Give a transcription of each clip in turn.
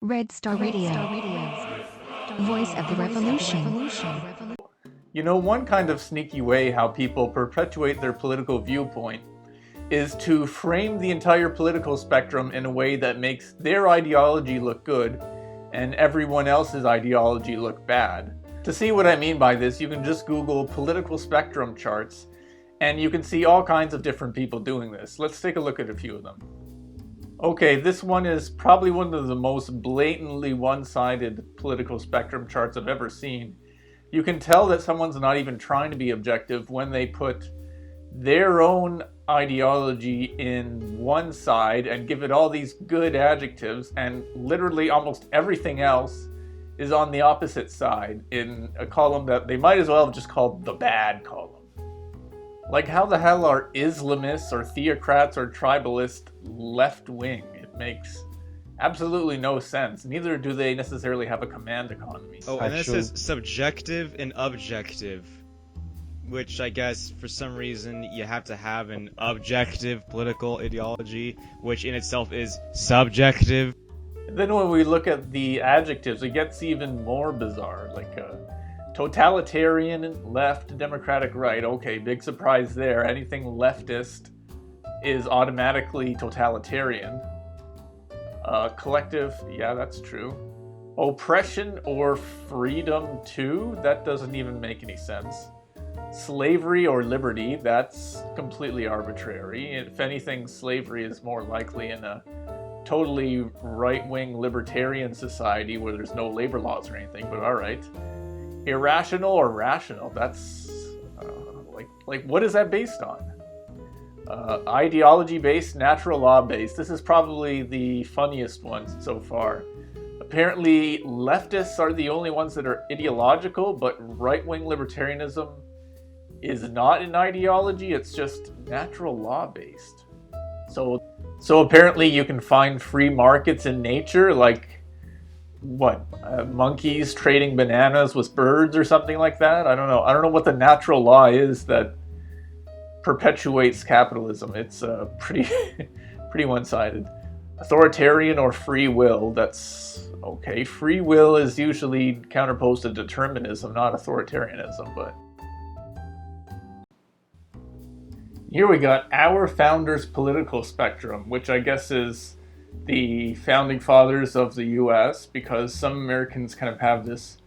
Red Star Radio. Voice of the Revolution. You know, one kind of sneaky way how people perpetuate their political viewpoint is to frame the entire political spectrum in a way that makes their ideology look good and everyone else's ideology look bad. To see what I mean by this, you can just Google political spectrum charts and you can see all kinds of different people doing this. Let's take a look at a few of them. Okay, this one is probably one of the most blatantly one-sided political spectrum charts I've ever seen. You can tell that someone's not even trying to be objective when they put their own ideology in one side and give it all these good adjectives, and literally almost everything else is on the opposite side in a column that they might as well have just called the bad column. Like, how the hell are Islamists or theocrats or tribalists left-wing? It makes absolutely no sense. Neither do they necessarily have a command economy. Oh, and this is subjective and objective, which I guess for some reason you have to have an objective political ideology, which in itself is subjective. Then when we look at the adjectives, it gets even more bizarre, like totalitarian left, democratic right. Okay, big surprise there. Anything leftist is automatically totalitarian. Collective, yeah, that's true. Oppression or freedom too? That doesn't even make any sense. Slavery or liberty, that's completely arbitrary. If anything, slavery is more likely in a totally right-wing libertarian society where there's no labor laws or anything, but alright. Irrational or rational, that's like what is that based on? Ideology-based, natural law-based. This is probably the funniest one so far. Apparently, leftists are the only ones that are ideological, but right-wing libertarianism is not an ideology, it's just natural law-based. So apparently you can find free markets in nature, like, monkeys trading bananas with birds or something like that? I don't know what the natural law is that perpetuates capitalism. It's pretty one-sided. Authoritarian or free will, that's okay. Free will is usually counterposed to determinism, not authoritarianism, but here we got our founders' political spectrum, which I guess is the founding fathers of the US, because some Americans kind of have this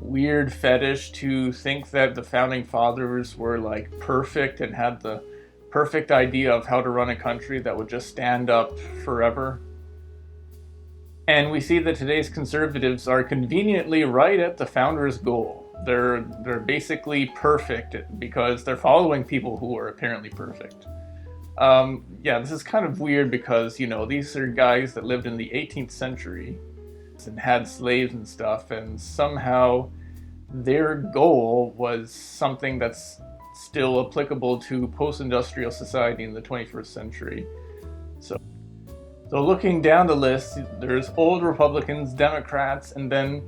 weird fetish to think that the founding fathers were like perfect and had the perfect idea of how to run a country that would just stand up forever. And we see that today's conservatives are conveniently right at the founders' goal. They're basically perfect because they're following people who are apparently perfect. Yeah, this is kind of weird because, you know, these are guys that lived in the 18th century and had slaves and stuff, and somehow their goal was something that's still applicable to post-industrial society in the 21st century. So looking down the list, there's old Republicans, Democrats, and then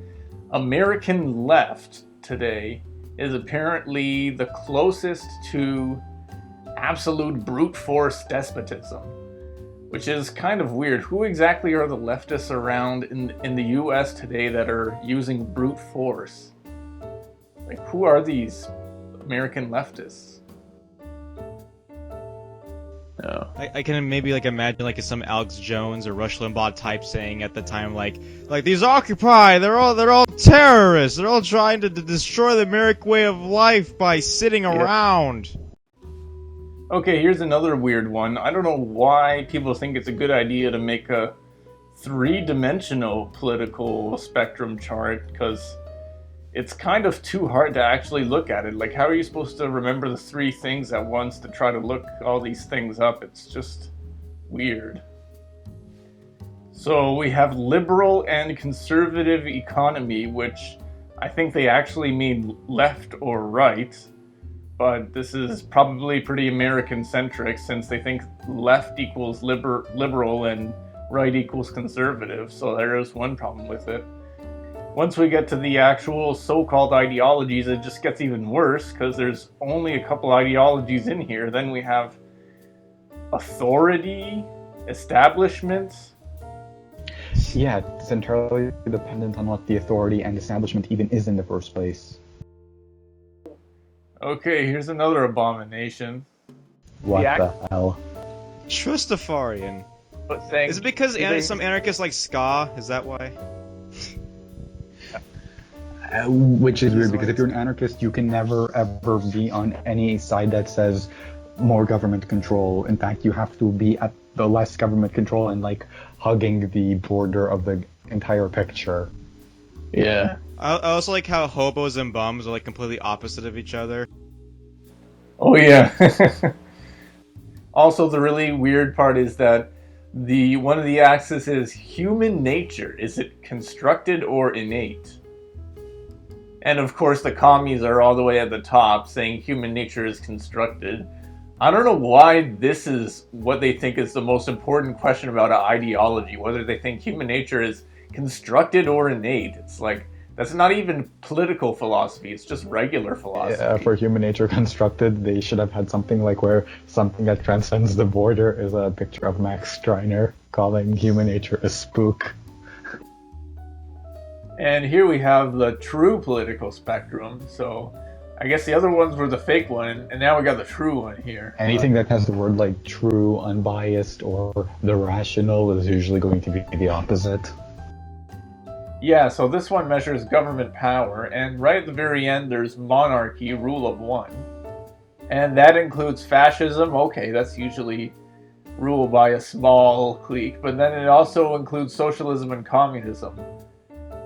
American left today is apparently the closest to absolute brute force despotism, which is kind of weird. Who exactly are the leftists around in the US today that are using brute force? Like, who are these American leftists? No. I can maybe imagine some Alex Jones or Rush Limbaugh type saying at the time like these Occupy, they're all terrorists. They're all trying to destroy the American way of life by sitting around. Okay, here's another weird one. I don't know why people think it's a good idea to make a three-dimensional political spectrum chart, because it's kind of too hard to actually look at it. Like, how are you supposed to remember the three things at once to try to look all these things up? It's just weird. So we have liberal and conservative economy, which I think they actually mean left or right. But this is probably pretty American-centric, since they think left equals liberal and right equals conservative, so there is one problem with it. Once we get to the actual so-called ideologies, it just gets even worse, because there's only a couple ideologies in here. Then we have authority, establishment. Yeah, it's entirely dependent on what the authority and establishment even is in the first place. Okay, here's another abomination. What The the hell? Trustafarian. But saying Is it because they- some anarchists like ska? Is that why? Which is weird, because if you're an anarchist, you can never ever be on any side that says more government control. In fact, you have to be at the less government control and like hugging the border of the entire picture. Yeah. I also like how hobos and bums are like completely opposite of each other. Oh yeah. Also, the really weird part is that one of the axes is human nature. Is it constructed or innate? And of course, the commies are all the way at the top, saying human nature is constructed. I don't know why this is what they think is the most important question about ideology, whether they think human nature is constructed or innate. It's like, that's not even political philosophy, it's just regular philosophy. Yeah, for human nature constructed, they should have had something like where something that transcends the border is a picture of Max Stirner calling human nature a spook. And here we have the true political spectrum, so I guess the other ones were the fake one, and now we got the true one here. Anything that has the word like true, unbiased, or the rational is usually going to be the opposite. Yeah, so this one measures government power, and right at the very end there's monarchy, rule of one. And that includes fascism. Okay, that's usually ruled by a small clique, but then it also includes socialism and communism,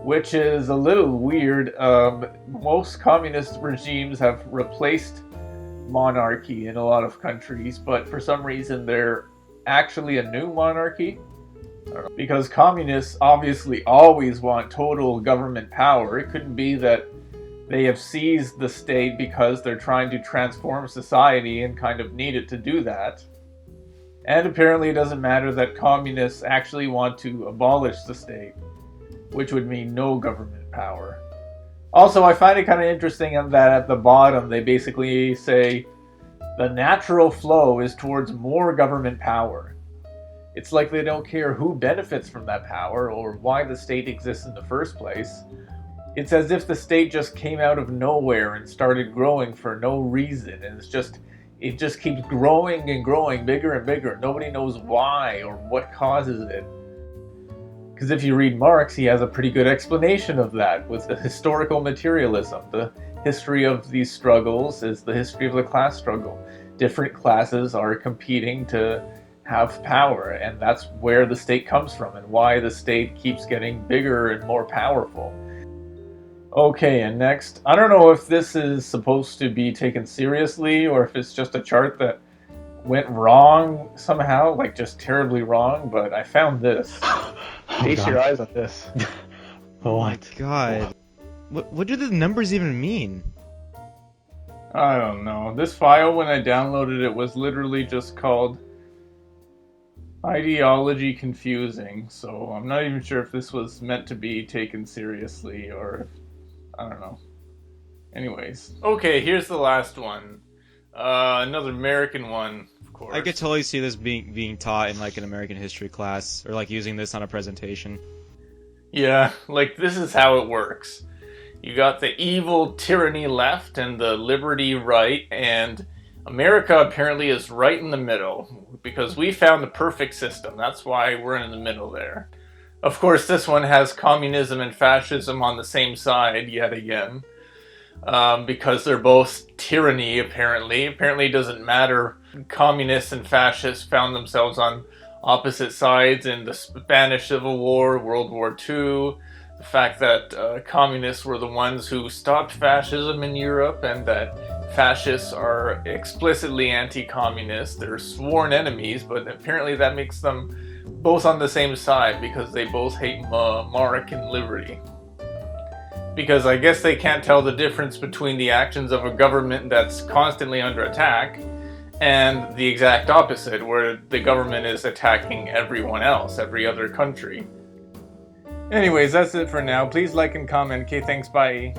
which is a little weird. Most communist regimes have replaced monarchy in a lot of countries, but for some reason they're actually a new monarchy. Because communists obviously always want total government power. It couldn't be that they have seized the state because they're trying to transform society and kind of need it to do that. And apparently it doesn't matter that communists actually want to abolish the state, which would mean no government power. Also, I find it kind of interesting that at the bottom they basically say the natural flow is towards more government power. It's like they don't care who benefits from that power or why the state exists in the first place. It's as if the state just came out of nowhere and started growing for no reason, and it just keeps growing and growing, bigger and bigger. Nobody knows why or what causes it. Because if you read Marx, he has a pretty good explanation of that with the historical materialism. The history of these struggles is the history of the class struggle. Different classes are competing to have power, and that's where the state comes from and why the state keeps getting bigger and more powerful. Okay, and next, I don't know if this is supposed to be taken seriously or if it's just a chart that went wrong somehow, like just terribly wrong, but I found this. Face your eyes on this. Oh my god. What do the numbers even mean? I don't know. This file, when I downloaded it, was literally just called Ideology Confusing, so I'm not even sure if this was meant to be taken seriously or if, I don't know. Anyways. Okay, here's the last one. Another American one, of course. I could totally see this being taught in like an American history class, or like using this on a presentation. Yeah, like this is how it works. You got the evil tyranny left and the liberty right, and America apparently is right in the middle, because we found the perfect system. That's why we're in the middle there. Of course, this one has communism and fascism on the same side, yet again. Because they're both tyranny, apparently. Apparently it doesn't matter. Communists and fascists found themselves on opposite sides in the Spanish Civil War, World War II. The fact that communists were the ones who stopped fascism in Europe, and that fascists are explicitly anti-communist. They're sworn enemies, but apparently that makes them both on the same side because they both hate monarchy and liberty. Because I guess they can't tell the difference between the actions of a government that's constantly under attack and the exact opposite, where the government is attacking everyone else, every other country. Anyways, that's it for now. Please like and comment. Okay, thanks, bye.